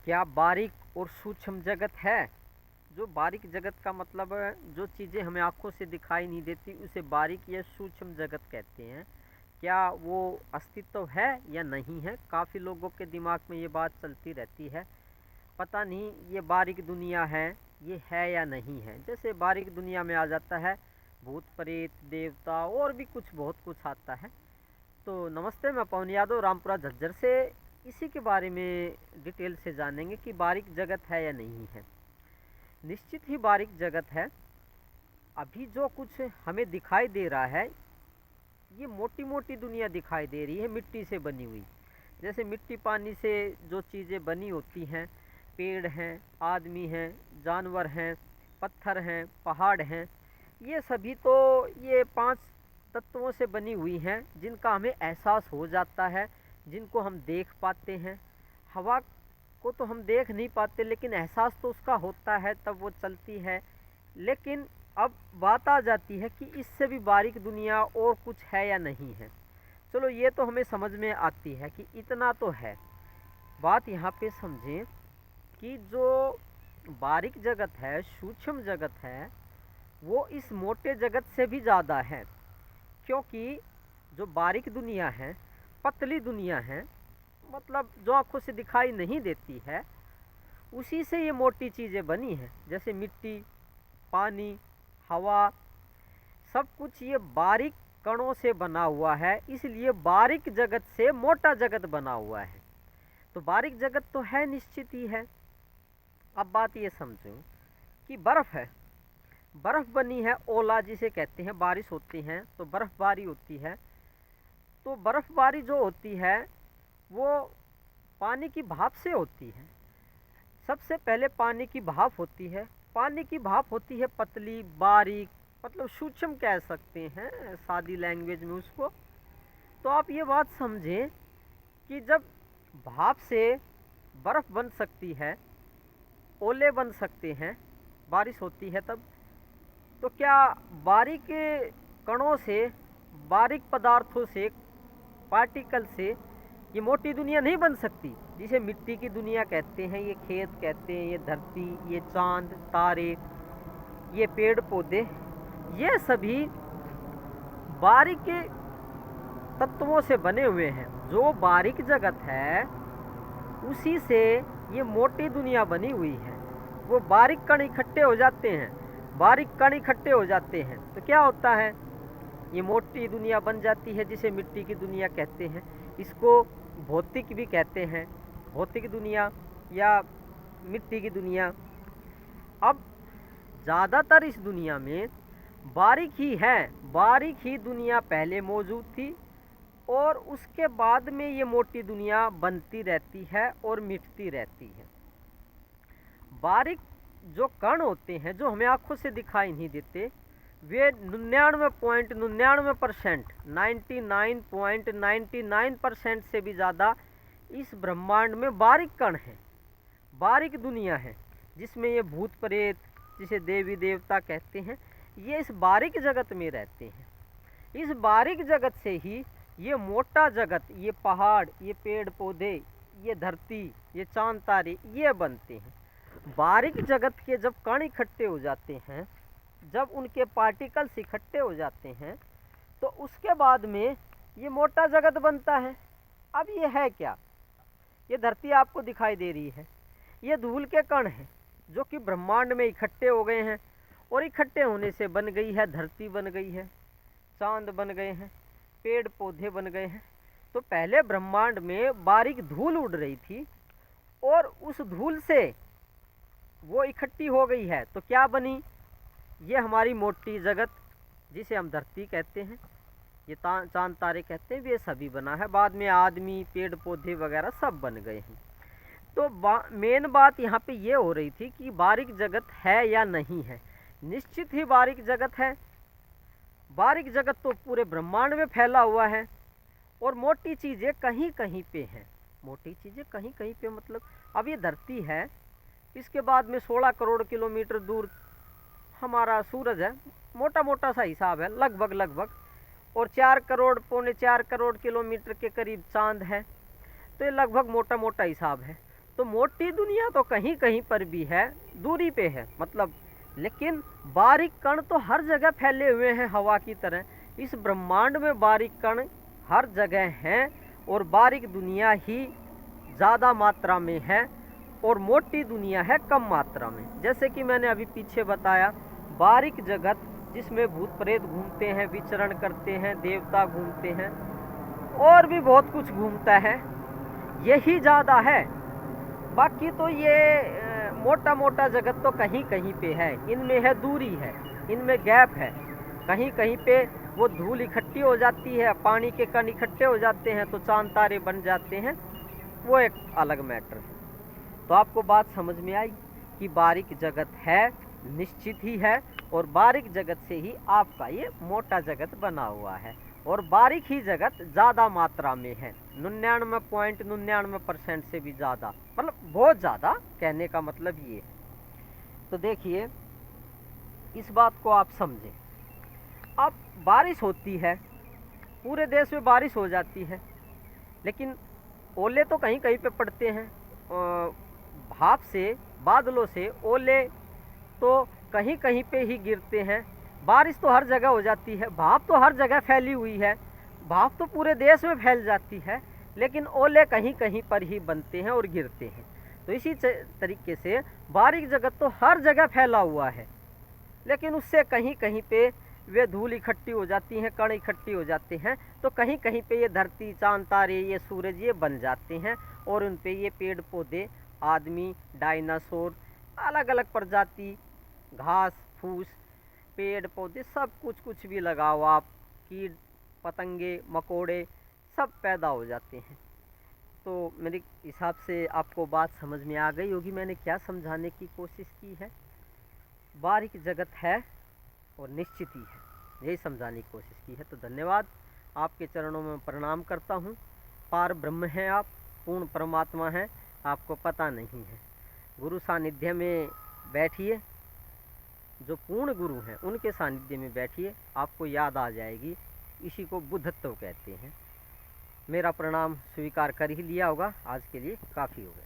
क्या बारीक और सूक्ष्म जगत है? जो बारीक जगत का मतलब जो चीज़ें हमें आँखों से दिखाई नहीं देती उसे बारीक या सूक्ष्म जगत कहते हैं। क्या वो अस्तित्व है या नहीं है? काफ़ी लोगों के दिमाग में ये बात चलती रहती है, पता नहीं ये बारीक दुनिया है, ये है या नहीं है। जैसे बारीक दुनिया में आ जाता है भूत प्रेत देवता और भी कुछ बहुत कुछ आता है। तो नमस्ते, मैं पवन यादव रामपुरा झज्जर से इसी के बारे में डिटेल से जानेंगे कि बारीक जगत है या नहीं है। निश्चित ही बारीक जगत है। अभी जो कुछ हमें दिखाई दे रहा है ये मोटी मोटी दुनिया दिखाई दे रही है, मिट्टी से बनी हुई। जैसे मिट्टी पानी से जो चीज़ें बनी होती हैं, पेड़ हैं, आदमी हैं, जानवर हैं, पत्थर हैं, पहाड़ हैं, ये सभी तो ये 5 तत्वों से बनी हुई हैं जिनका हमें एहसास हो जाता है, जिनको हम देख पाते हैं। हवा को तो हम देख नहीं पाते लेकिन एहसास तो उसका होता है, तब वो चलती है। लेकिन अब बात आ जाती है कि इससे भी बारीक दुनिया और कुछ है या नहीं है। चलो ये तो हमें समझ में आती है कि इतना तो है। बात यहाँ पे समझें कि जो बारीक जगत है, सूक्ष्म जगत है, वो इस मोटे जगत से भी ज़्यादा है। क्योंकि जो बारीक दुनिया है, पतली दुनिया है, मतलब जो आँखों से दिखाई नहीं देती है, उसी से ये मोटी चीज़ें बनी हैं। जैसे मिट्टी, पानी, हवा, सब कुछ ये बारीक कणों से बना हुआ है, इसलिए बारीक जगत से मोटा जगत बना हुआ है। तो बारीक जगत तो है, निश्चित ही है। अब बात ये समझो कि बर्फ़ है, बर्फ़ बनी है, ओला जिसे कहते हैं, बारिश होती है तो बर्फ़बारी होती है। तो बर्फ़बारी जो होती है वो पानी की भाप से होती है। सबसे पहले पानी की भाप होती है। पानी की भाप होती है पतली, बारीक, मतलब सूक्ष्म कह सकते हैं सादी लैंग्वेज में उसको। तो आप ये बात समझें कि जब भाप से बर्फ़ बन सकती है, ओले बन सकते हैं, बारिश होती है तब, तो क्या बारीक कणों से, बारीक पदार्थों से, पार्टिकल से ये मोटी दुनिया नहीं बन सकती? जिसे मिट्टी की दुनिया कहते हैं, ये खेत कहते हैं, ये धरती, ये चांद, तारे, ये पेड़ पौधे, ये सभी बारीक तत्वों से बने हुए हैं। जो बारीक जगत है उसी से ये मोटी दुनिया बनी हुई है। वो बारीक कण इकट्ठे हो जाते हैं, बारीक कण इकट्ठे हो जाते हैं तो क्या होता है, ये मोटी दुनिया बन जाती है जिसे मिट्टी की दुनिया कहते हैं। इसको भौतिक भी कहते हैं, भौतिक दुनिया या मिट्टी की दुनिया। अब ज़्यादातर इस दुनिया में बारीक ही है, बारीक ही दुनिया पहले मौजूद थी और उसके बाद में ये मोटी दुनिया बनती रहती है और मिटती रहती है। बारीक जो कण होते हैं जो हमें आँखों से दिखाई नहीं देते, वे 99.99% 99.99% से भी ज़्यादा इस ब्रह्मांड में बारीक कण हैं, बारीक दुनिया है, जिसमें ये भूत प्रेत, जिसे देवी देवता कहते हैं, ये इस बारीक जगत में रहते हैं। इस बारीक जगत से ही ये मोटा जगत, ये पहाड़, ये पेड़ पौधे, ये धरती, ये चांद तारे, ये बनते हैं। बारीक जगत के जब कण इकट्ठे हो जाते हैं, जब उनके पार्टिकल्स इकट्ठे हो जाते हैं, तो उसके बाद में ये मोटा जगत बनता है। अब ये है क्या? ये धरती आपको दिखाई दे रही है, ये धूल के कण हैं जो कि ब्रह्मांड में इकट्ठे हो गए हैं और इकट्ठे होने से बन गई है धरती, बन गई है चांद, बन गए हैं पेड़ पौधे, बन गए हैं। तो पहले ब्रह्मांड में बारीक धूल उड़ रही थी और उस धूल से वो इकट्ठी हो गई है तो क्या बनी? ये हमारी मोटी जगत जिसे हम धरती कहते हैं, ये चांद तारे कहते हैं, ये सभी बना है। बाद में आदमी, पेड़ पौधे वगैरह सब बन गए हैं। तो मेन बात यहाँ पे ये हो रही थी कि बारीक जगत है या नहीं है। निश्चित ही बारीक जगत है। बारीक जगत तो पूरे ब्रह्मांड में फैला हुआ है और मोटी चीज़ें कहीं कहीं पे हैं। मोटी चीज़ें कहीं कहीं पे मतलब अब ये धरती है, इसके बाद में 16 करोड़ किलोमीटर दूर हमारा सूरज है, मोटा मोटा सा हिसाब है लगभग लगभग, और 4 करोड़, पौने 4 करोड़ किलोमीटर के करीब चांद है, तो ये लगभग मोटा मोटा हिसाब है। तो मोटी दुनिया तो कहीं कहीं पर भी है, दूरी पे है मतलब, लेकिन बारीक कण तो हर जगह फैले हुए हैं हवा की तरह। इस ब्रह्मांड में बारीक कण हर जगह हैं और बारीक दुनिया ही ज़्यादा मात्रा में है और मोटी दुनिया है कम मात्रा में। जैसे कि मैंने अभी पीछे बताया, बारीक जगत जिसमें भूत प्रेत घूमते हैं, विचरण करते हैं, देवता घूमते हैं और भी बहुत कुछ घूमता है, यही ज़्यादा है। बाकी तो ये मोटा मोटा जगत तो कहीं कहीं पे है, इनमें है दूरी है, इनमें गैप है। कहीं कहीं पे वो धूल इकट्ठी हो जाती है, पानी के कण इकट्ठे हो जाते हैं तो चांद तारे बन जाते हैं, वो एक अलग मैटर है। तो आपको बात समझ में आई कि बारीक जगत है, निश्चित ही है, और बारीक जगत से ही आपका ये मोटा जगत बना हुआ है और बारीक ही जगत ज़्यादा मात्रा में है, 99.99% से भी ज़्यादा, मतलब बहुत ज़्यादा, कहने का मतलब ये है। तो देखिए, इस बात को आप समझें। अब बारिश होती है, पूरे देश में बारिश हो जाती है, लेकिन ओले तो कहीं कहीं पे पड़ते हैं। भाप से, बादलों से ओले तो कहीं कहीं पे ही गिरते हैं। बारिश तो हर जगह हो जाती है, भाप तो हर जगह फैली हुई है, भाप तो पूरे देश में फैल जाती है, लेकिन ओले कहीं कहीं पर ही बनते हैं और गिरते हैं। तो इसी तरीके से बारीक जगत तो हर जगह फैला हुआ है, लेकिन उससे कहीं कहीं पे वे धूल इकट्ठी हो जाती हैं, कण इकट्ठी हो जाते हैं, तो कहीं कहीं पे ये धरती, चांद तारे, ये सूरज, ये बन जाते हैं और उन पे ये पेड़ पौधे, आदमी, डायनासोर, अलग अलग प्रजाति, घास फूस, पेड़ पौधे, सब कुछ भी लगाओ आप, कीट पतंगे, मकोड़े, सब पैदा हो जाते हैं। तो मेरे हिसाब से आपको बात समझ में आ गई होगी मैंने क्या समझाने की कोशिश की है। बारीक जगत है और निश्चित ही है, यही समझाने की कोशिश की है। तो धन्यवाद, आपके चरणों में प्रणाम करता हूँ। पार ब्रह्म हैं आप, पूर्ण परमात्मा हैं, आपको पता नहीं है। गुरु सानिध्य में बैठिए, जो पूर्ण गुरु हैं उनके सानिध्य में बैठिए, आपको याद आ जाएगी। इसी को बुद्धत्व कहते हैं। मेरा प्रणाम स्वीकार कर ही लिया होगा, आज के लिए काफ़ी हो गया।